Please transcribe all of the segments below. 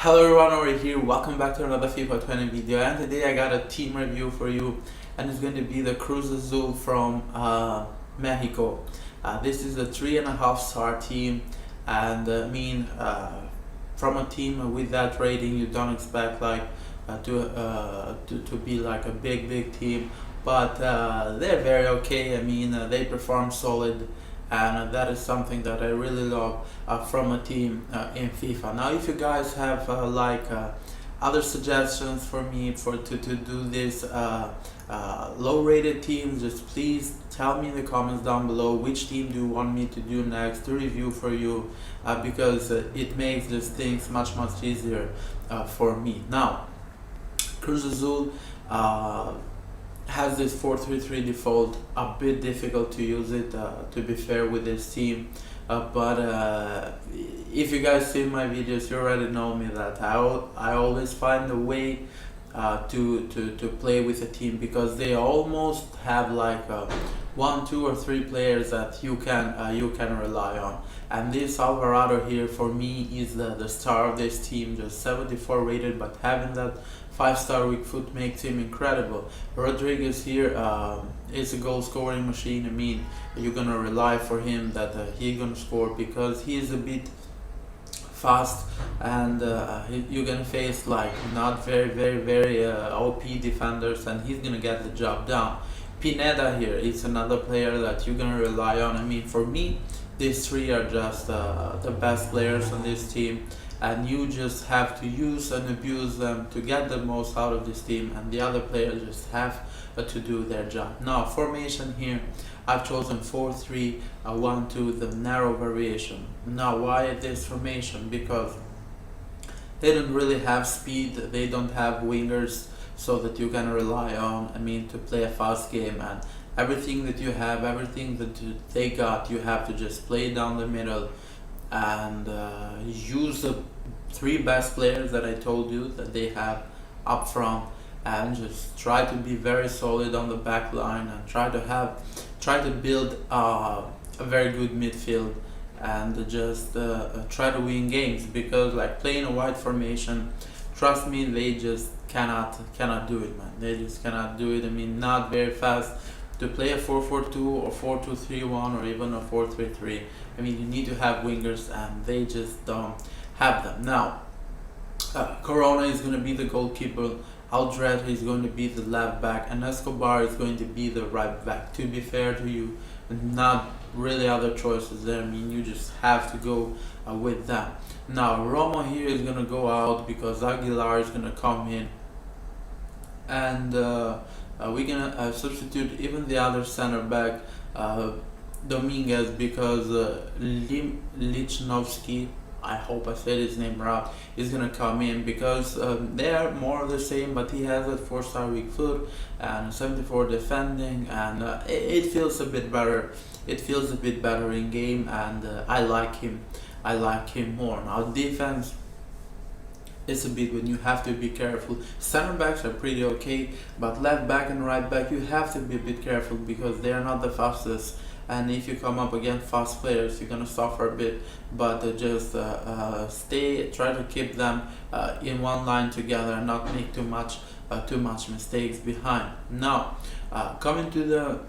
Hello everyone, over here, welcome back to another FIFA 20 video, and today I got a team review for you, and it's going to be the Cruz Azul from Mexico. This is a 3.5-star team, and from a team with that rating you don't expect to be like a big team, but they're very okay. They perform solid, and that is something that I really love from a team in FIFA. Now, if you guys have other suggestions for me to do this low-rated team, just please tell me in the comments down below which team do you want me to do next to review for you, because it makes these things much easier for me. Now, Cruz Azul has this 4-3-3 default, a bit difficult to use it, to be fair, with this team, but if you guys see my videos, you already know me that I always find a way to play with a team, because they almost have one, two, or three players that you can rely on. And this Alvarado here for me is the star of this team, just 74 rated, but having that 5-star weak foot makes him incredible. Rodriguez here is a goal scoring machine. You're gonna rely for him that he's gonna score, because he is a bit fast, and you're gonna face not very OP defenders, and he's gonna get the job done. Pineda here is another player that you're gonna rely on. For me, these three are just the best players on this team, and you just have to use and abuse them to get the most out of this team, and the other players just have to do their job. Now, formation here, I've chosen 4-3-1-2, the narrow variation. Now, why this formation? Because they don't really have speed, they don't have wingers, so that you can rely on, to play a fast game, and everything that you have, everything that they got, you have to just play down the middle, and use the three best players that I told you that they have up front, and just try to be very solid on the back line, and try to build a very good midfield, and just try to win games, because playing a wide formation, trust me, they just cannot do it, man. They just cannot do it. Not very fast. To play a 4-4-2 or 4-2-3-1 or even a 4-3-3, you need to have wingers, and they just don't have them. Now, Corona is going to be the goalkeeper, Aldred is going to be the left back, and Escobar is going to be the right back. To be fair to you, not really other choices there. You just have to go with that. Now, Romo here is going to go out, because Aguilar is going to come in, and we're gonna substitute even the other center back, Dominguez, because Lichnowsky, I hope I said his name right, is gonna come in, because they are more of the same, but he has a 4-star weak foot and 74 defending, and it feels a bit better. It feels a bit better in game, and I like him more. Now, defense, it's a bit when you have to be careful. Center backs are pretty okay, but left back and right back, you have to be a bit careful, because they are not the fastest, and if you come up against fast players, you're gonna suffer a bit. But just try to keep them in one line together, and not make too much mistakes behind. Now, coming to the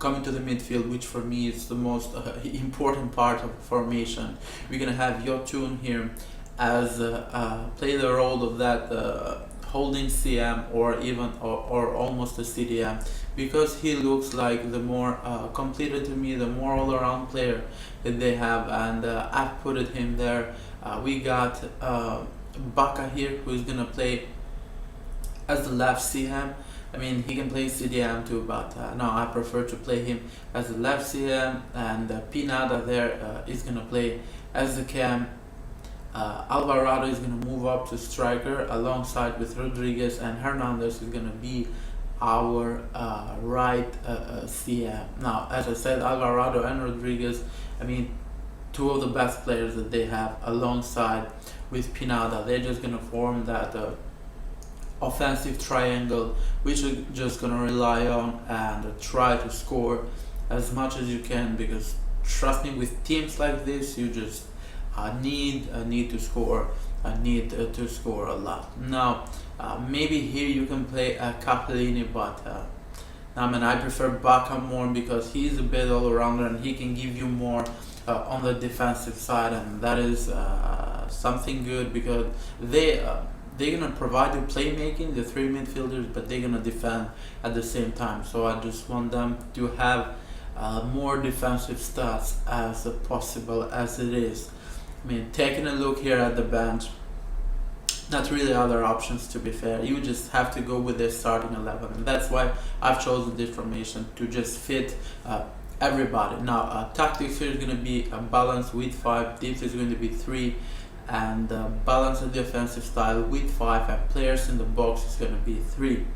midfield, which for me is the most important part of the formation, we're gonna have Yotun here as play the role of that holding CM, or even or almost a CDM, because he looks like the more completed to me, the more all-around player that they have, and I've put him there. We got Baca here, who is gonna play as the left CM. He can play CDM too, but no, I prefer to play him as the left CM, and Pinada there is gonna play as the cam. Alvarado is going to move up to striker alongside with Rodriguez, and Hernandez is going to be our right CM. Now, as I said, Alvarado and Rodriguez, two of the best players that they have, alongside with Pinada. They're just going to form that offensive triangle, which you're just going to rely on and try to score as much as you can, because trust me, with teams like this, you just need to score need to score a lot. Now, maybe here you can play Capellini, but I mean, I prefer Baca more because he's a bit all rounder and he can give you more on the defensive side, and that is something good because they're gonna provide you playmaking, the three midfielders, but they're gonna defend at the same time. So I just want them to have more defensive stats as possible as it is. I mean, taking a look here at the bench, not really other options to be fair. You just have to go with their starting 11, and that's why I've chosen this formation to just fit everybody. Now, tactics here is going to be a balance with 5, depth is going to be 3, and balance of the offensive style with 5, and players in the box is going to be 3.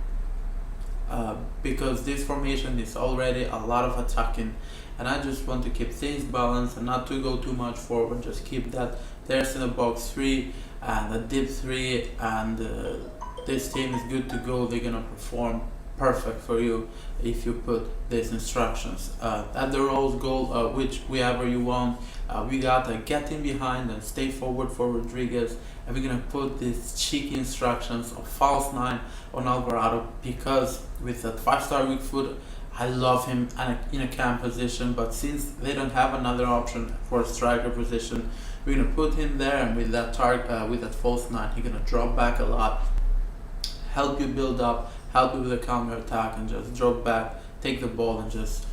Because this formation is already a lot of attacking, and I just want to keep things balanced and not to go too much forward. Just keep that players in the box 3 and a deep 3, and this team is good to go. They're gonna perform perfect for you if you put these instructions. At the Rose goal, whichever you want, we got get in behind and stay forward for Rodriguez, and we're gonna put these cheeky instructions of false 9 on Alvarado, because with that 5-star weak foot, I love him in a cam position, but since they don't have another option for a striker position, we're gonna put him there, and with that with that false 9, he's gonna drop back a lot, help you build up, help you with the counter attack, and just drop back, take the ball, and just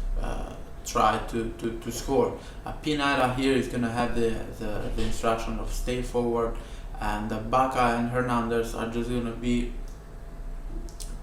try to score. Pineda here is gonna have the instruction of stay forward, and Baca and Hernandez are just gonna be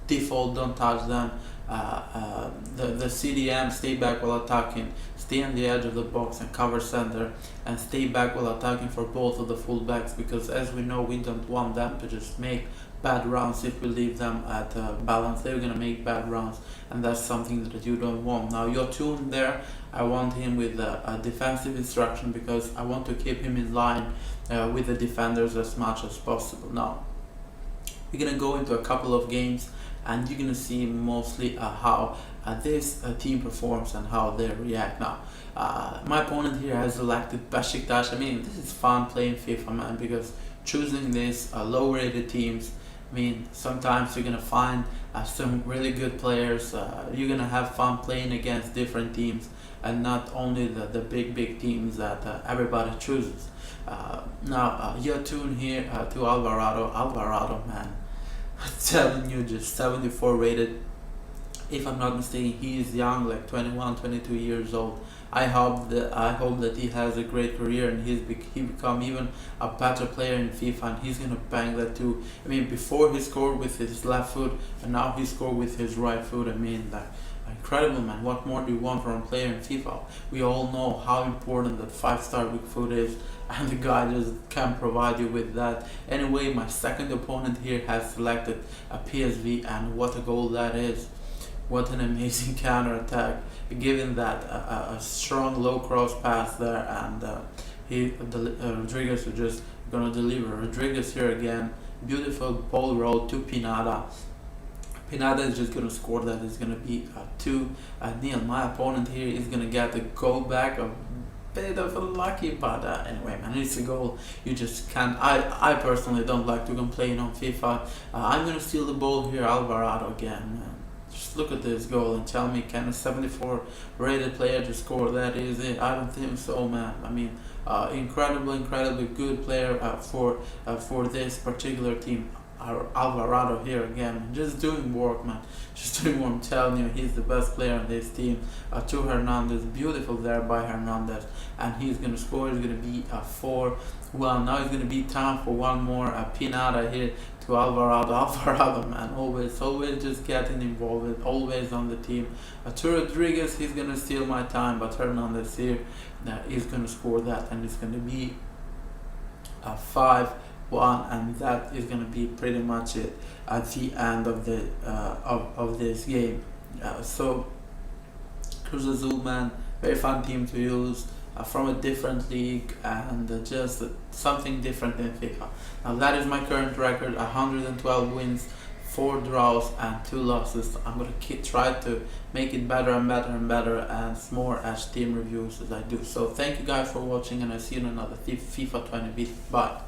default, don't touch them. The CDM, stay back while attacking, stay on the edge of the box and cover center, and stay back while attacking for both of the fullbacks, because as we know, we don't want them to just make bad runs. If we leave them at balance, they're gonna make bad runs, and that's something that you don't want. Now, Yotun there, I want him with a defensive instruction because I want to keep him in line with the defenders as much as possible. Now, we're gonna go into a couple of games, and you're gonna see mostly how this team performs and how they react. Now, my opponent here has selected Besiktas. I mean, this is fun playing FIFA, man, because choosing these low-rated teams, I mean, sometimes you're gonna find some really good players. You're gonna have fun playing against different teams, and not only the big teams that everybody chooses. Now, Yotun here to Alvarado, man, I'm telling you, just 74 rated. If I'm not mistaken, he is young, like 21, 22 years old. I hope that he has a great career, and he become even a better player in FIFA, and he's gonna bang that too. I mean, before he scored with his left foot, and now he scored with his right foot. I mean, like, incredible, man. What more do you want from a player in FIFA? We all know how important that 5-star weak foot is, and the guy just can provide you with that. Anyway, my second opponent here has selected a PSV, and what a goal that is. What an amazing counter attack, given that a strong low cross pass there, and Rodriguez is just gonna deliver. Rodriguez here again, beautiful ball roll to Pineda. Pineda is just gonna score that. It's gonna be 2-0. My opponent here is gonna get the goal back. A bit of a lucky, but anyway, man, it's a goal. You just can't. I personally don't like to complain on FIFA. I'm gonna steal the ball here, Alvarado again, man. Just look at this goal and tell me, can a 74 rated player just score that easy? I don't think so, man. I mean, incredibly good player for this particular team. Alvarado here again, just doing work, man. Just doing work. I'm telling you, he's the best player on this team. To Hernandez, beautiful there by Hernandez, and he's gonna score. It's gonna be 4-1. Now it's gonna be time for one more. Pineda here to Alvarado. Alvarado, man, always just getting involved, always on the team. To Rodriguez, he's gonna steal my time, but Hernandez here is gonna score that, and it's gonna be 5-1, and that is gonna be pretty much it at the end of the of this game. So Cruz Azul, man, very fun team to use. From a different league, and just something different in FIFA. Now that is my current record: 112 wins, 4 draws, and 2 losses. I'm gonna try to make it better and better and better, and more as team reviews as I do. So thank you guys for watching, and I see you in another FIFA 20 beat. Bye.